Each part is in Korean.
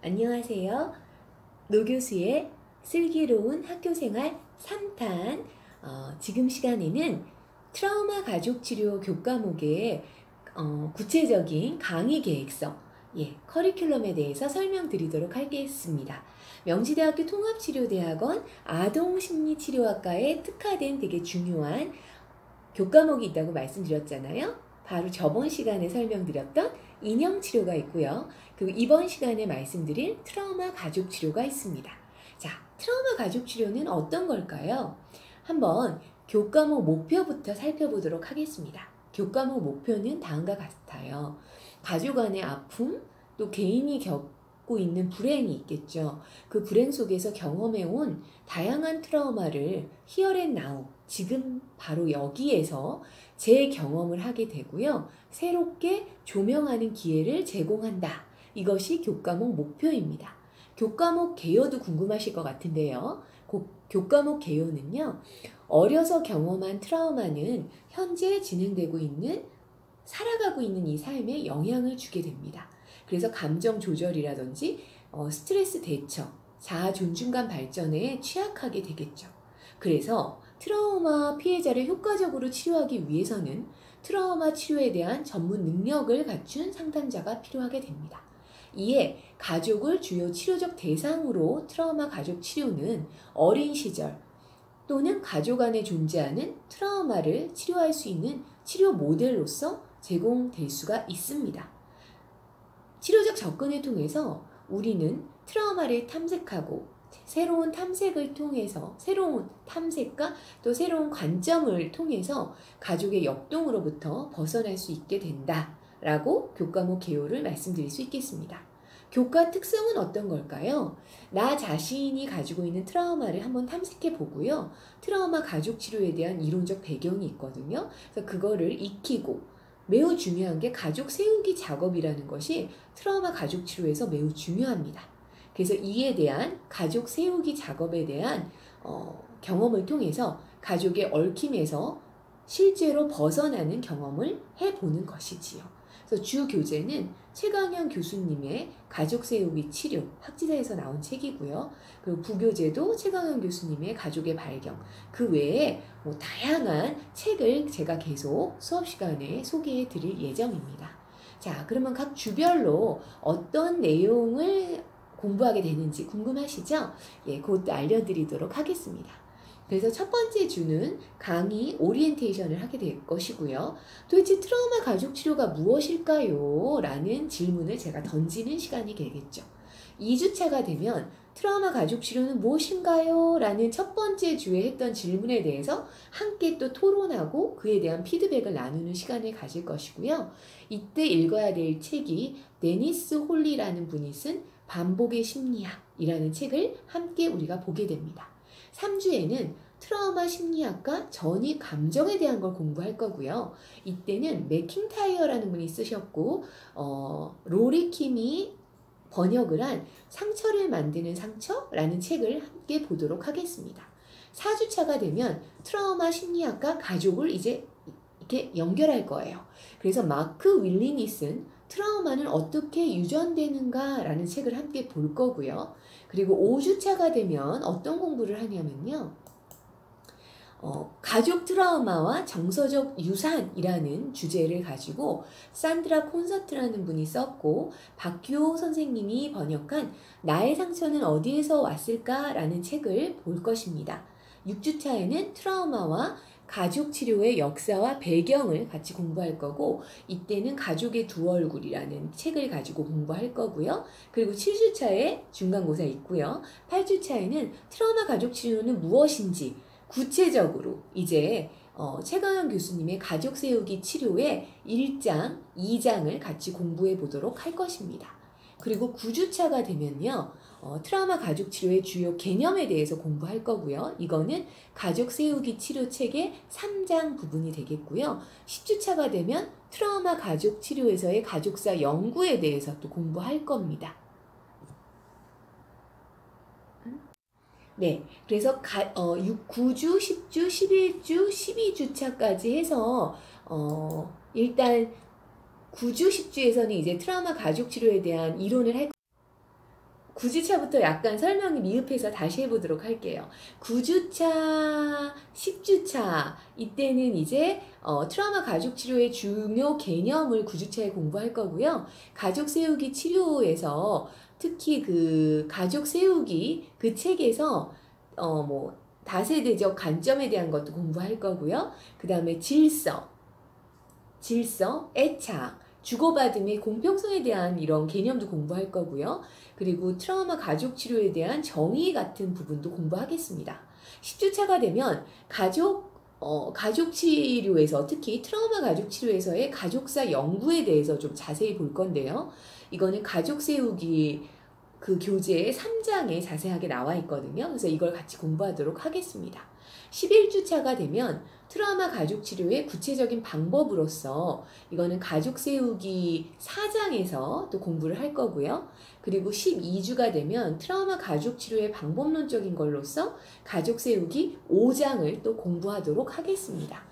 안녕하세요. 노 교수의 슬기로운 학교생활 3탄. 지금 시간에는 트라우마 가족치료 교과목의 구체적인 강의 계획서, 커리큘럼에 대해서 설명드리도록 하겠습니다. 명지대학교 통합치료대학원 아동심리치료학과에 특화된 되게 중요한 교과목이 있다고 말씀드렸잖아요. 바로 저번 시간에 설명드렸던 인형치료가 있고요. 그리고 이번 시간에 말씀드릴 트라우마 가족치료가 있습니다. 자, 트라우마 가족치료는 어떤 걸까요? 한번 교과목 목표부터 살펴보도록 하겠습니다. 교과목 목표는 다음과 같아요. 가족 간의 아픔, 또 개인이 겪고 있는 불행이 있겠죠. 그 불행 속에서 경험해온 다양한 트라우마를 Here and Now, 지금 바로 여기에서 제 경험을 하게 되고요. 새롭게 조명하는 기회를 제공한다. 이것이 교과목 목표입니다. 교과목 개요도 궁금하실 것 같은데요. 교과목 개요는요. 어려서 경험한 트라우마는 현재 진행되고 있는 살아가고 있는 이 삶에 영향을 주게 됩니다. 그래서 감정 조절이라든지 스트레스 대처, 자아 존중감 발전에 취약하게 되겠죠. 그래서 트라우마 피해자를 효과적으로 치료하기 위해서는 트라우마 치료에 대한 전문 능력을 갖춘 상담자가 필요하게 됩니다. 이에 가족을 주요 치료적 대상으로 트라우마 가족 치료는 어린 시절 또는 가족 안에 존재하는 트라우마를 치료할 수 있는 치료 모델로서 제공될 수가 있습니다. 치료적 접근을 통해서 우리는 트라우마를 탐색하고 새로운 탐색을 통해서 새로운 탐색과 또 새로운 관점을 통해서 가족의 역동으로부터 벗어날 수 있게 된다라고 교과목 개요를 말씀드릴 수 있겠습니다. 교과 특성은 어떤 걸까요? 나 자신이 가지고 있는 트라우마를 한번 탐색해 보고요. 트라우마 가족 치료에 대한 이론적 배경이 있거든요. 그래서 그거를 익히고 매우 중요한 게 가족 세우기 작업이라는 것이 트라우마 가족 치료에서 매우 중요합니다. 그래서 이에 대한 가족 세우기 작업에 대한 경험을 통해서 가족의 얽힘에서 실제로 벗어나는 경험을 해보는 것이지요. 그래서 주 교재는 최강현 교수님의 가족 세우기 치료, 학지사에서 나온 책이고요. 그리고 부교재도 최강현 교수님의 가족의 발견, 그 외에 다양한 책을 제가 계속 수업 시간에 소개해 드릴 예정입니다. 자, 그러면 각 주별로 어떤 내용을 공부하게 되는지 궁금하시죠? 곧 알려드리도록 하겠습니다. 그래서 첫 번째 주는 강의 오리엔테이션을 하게 될 것이고요. 도대체 트라우마 가족 치료가 무엇일까요? 라는 질문을 제가 던지는 시간이 되겠죠. 2주차가 되면 트라우마 가족 치료는 무엇인가요? 라는 첫 번째 주에 했던 질문에 대해서 함께 또 토론하고 그에 대한 피드백을 나누는 시간을 가질 것이고요. 이때 읽어야 될 책이 데니스 홀리라는 분이 쓴 반복의 심리학이라는 책을 함께 우리가 보게 됩니다. 3주에는 트라우마 심리학과 전이 감정에 대한 걸 공부할 거고요. 이때는 맥킨타이어라는 분이 쓰셨고 로리 킴이 번역을 한 상처를 만드는 상처라는 책을 함께 보도록 하겠습니다. 4주차가 되면 트라우마 심리학과 가족을 이제 이렇게 연결할 거예요. 그래서 마크 윌링이 쓴 트라우마는 어떻게 유전되는가 라는 책을 함께 볼 거고요. 그리고 5주차가 되면 어떤 공부를 하냐면요. 가족 트라우마와 정서적 유산이라는 주제를 가지고 산드라 콘서트라는 분이 썼고 박규호 선생님이 번역한 나의 상처는 어디에서 왔을까? 라는 책을 볼 것입니다. 6주차에는 트라우마와 가족 치료의 역사와 배경을 같이 공부할 거고 이때는 가족의 두 얼굴이라는 책을 가지고 공부할 거고요. 그리고 7주차에 중간고사 있고요. 8주차에는 트라우마 가족 치료는 무엇인지 구체적으로 이제 최강현 교수님의 가족 세우기 치료의 1장, 2장을 같이 공부해 보도록 할 것입니다. 그리고 9주차가 되면요. 트라우마 가족 치료의 주요 개념에 대해서 공부할 거고요. 이거는 가족 세우기 치료 책의 3장 부분이 되겠고요. 10주차가 되면 트라우마 가족 치료에서의 가족사 연구에 대해서 또 공부할 겁니다. 네, 그래서 9주, 10주, 11주, 12주차까지 해서 일단 9주, 10주에서는 이제 트라우마 가족 치료에 대한 이론을 할 9주차부터 약간 설명이 미흡해서 다시 해보도록 할게요. 9주차, 10주차 이때는 이제 트라우마 가족 치료의 중요 개념을 9주차에 공부할 거고요. 가족 세우기 치료에서 특히 그 가족 세우기 그 책에서 뭐 다세대적 관점에 대한 것도 공부할 거고요. 그 다음에 질서, 애착, 주고받음의 공평성에 대한 이런 개념도 공부할 거고요. 그리고 트라우마 가족 치료에 대한 정의 같은 부분도 공부하겠습니다. 10주차가 되면 가족 치료에서 특히 트라우마 가족 치료에서의 가족사 연구에 대해서 좀 자세히 볼 건데요. 이거는 가족 세우기 그 교재의 3장에 자세하게 나와 있거든요. 그래서 이걸 같이 공부하도록 하겠습니다. 11주차가 되면 트라우마 가족 치료의 구체적인 방법으로서 이거는 가족 세우기 4장에서 또 공부를 할 거고요. 그리고 12주가 되면 트라우마 가족 치료의 방법론적인 걸로서 가족 세우기 5장을 또 공부하도록 하겠습니다.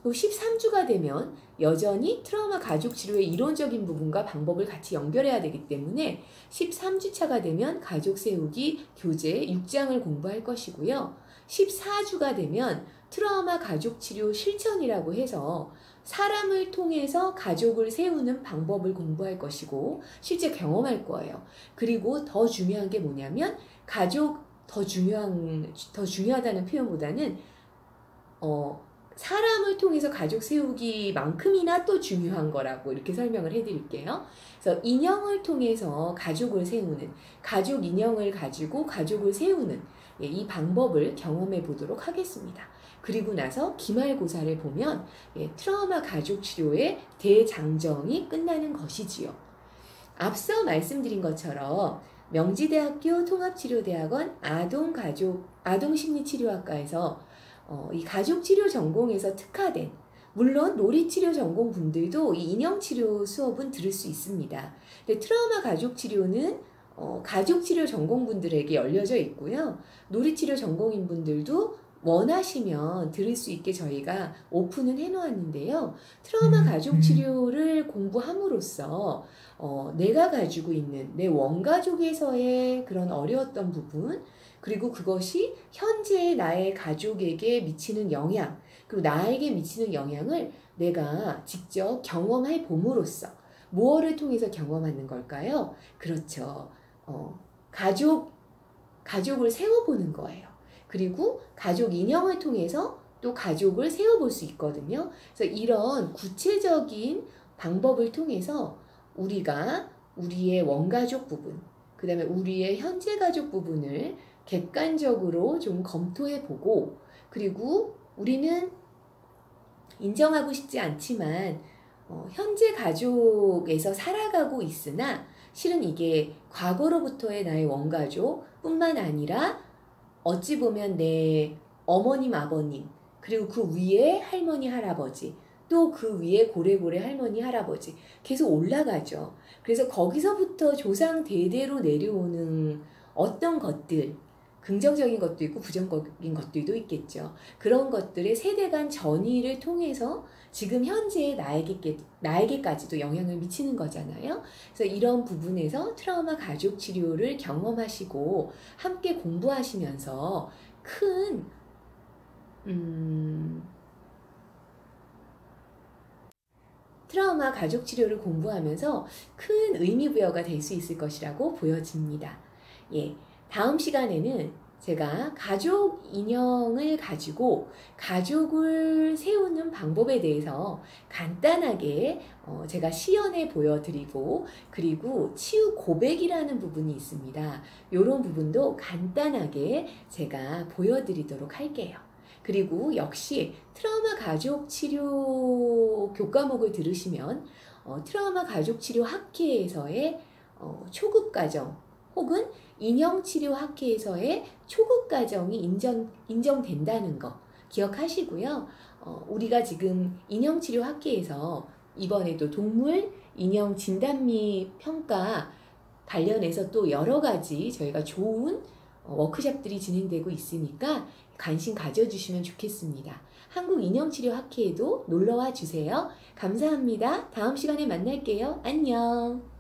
그리고 13주가 되면 여전히 트라우마 가족 치료의 이론적인 부분과 방법을 같이 연결해야 되기 때문에 13주차가 되면 가족 세우기 교재 6장을 공부할 것이고요. 14주가 되면 트라우마 가족 치료 실천이라고 해서 사람을 통해서 가족을 세우는 방법을 공부할 것이고 실제 경험할 거예요. 그리고 더 중요한 게 뭐냐면 더 중요하다는 표현보다는 사람을 통해서 가족 세우기만큼이나 또 중요한 거라고 이렇게 설명을 해드릴게요. 그래서 인형을 통해서 가족을 세우는, 가족 인형을 가지고 가족을 세우는 이 방법을 경험해 보도록 하겠습니다. 그리고 나서 기말고사를 보면 트라우마 가족 치료의 대장정이 끝나는 것이지요. 앞서 말씀드린 것처럼 명지대학교 통합치료대학원 아동심리치료학과에서 이 가족치료 전공에서 특화된, 물론 놀이치료 전공 분들도 이 인형치료 수업은 들을 수 있습니다. 근데 트라우마 가족치료는 가족치료 전공 분들에게 열려져 있고요. 놀이치료 전공인 분들도 원하시면 들을 수 있게 저희가 오픈은 해놓았는데요. 트라우마 가족치료를 공부함으로써 내가 가지고 있는 내 원가족에서의 그런 어려웠던 부분, 그리고 그것이 현재 나의 가족에게 미치는 영향, 그리고 나에게 미치는 영향을 내가 직접 경험해 봄으로써 무엇을 통해서 경험하는 걸까요? 그렇죠. 가족을 세워보는 거예요. 그리고 가족 인형을 통해서 또 가족을 세워볼 수 있거든요. 그래서 이런 구체적인 방법을 통해서 우리가 우리의 원가족 부분, 그 다음에 우리의 현재 가족 부분을 객관적으로 좀 검토해보고, 그리고 우리는 인정하고 싶지 않지만 현재 가족에서 살아가고 있으나 실은 이게 과거로부터의 나의 원가족 뿐만 아니라 어찌 보면 내 어머님, 아버님, 그리고 그 위에 할머니, 할아버지, 또 그 위에 고래고래 할머니, 할아버지 계속 올라가죠. 그래서 거기서부터 조상 대대로 내려오는 어떤 것들, 긍정적인 것도 있고 부정적인 것들도 있겠죠. 그런 것들의 세대 간 전이를 통해서 지금 현재의 나에게까지도 영향을 미치는 거잖아요. 그래서 이런 부분에서 트라우마 가족 치료를 경험하시고 함께 공부하시면서 큰 트라우마 가족 치료를 공부하면서 큰 의미부여가 될 수 있을 것이라고 보여집니다. 다음 시간에는 제가 가족 인형을 가지고 가족을 세우는 방법에 대해서 간단하게 제가 시연해 보여드리고, 그리고 치유 고백이라는 부분이 있습니다. 이런 부분도 간단하게 제가 보여드리도록 할게요. 그리고 역시 트라우마 가족 치료 교과목을 들으시면 트라우마 가족 치료 학회에서의 초급 과정 혹은 인형치료 학회에서의 초급 과정이 인정된다는 거 기억하시고요. 우리가 지금 인형치료 학회에서 이번에도 동물 인형 진단 및 평가 관련해서 또 여러 가지 저희가 좋은 워크숍들이 진행되고 있으니까 관심 가져주시면 좋겠습니다. 한국인형치료학회에도 놀러와 주세요. 감사합니다. 다음 시간에 만날게요. 안녕.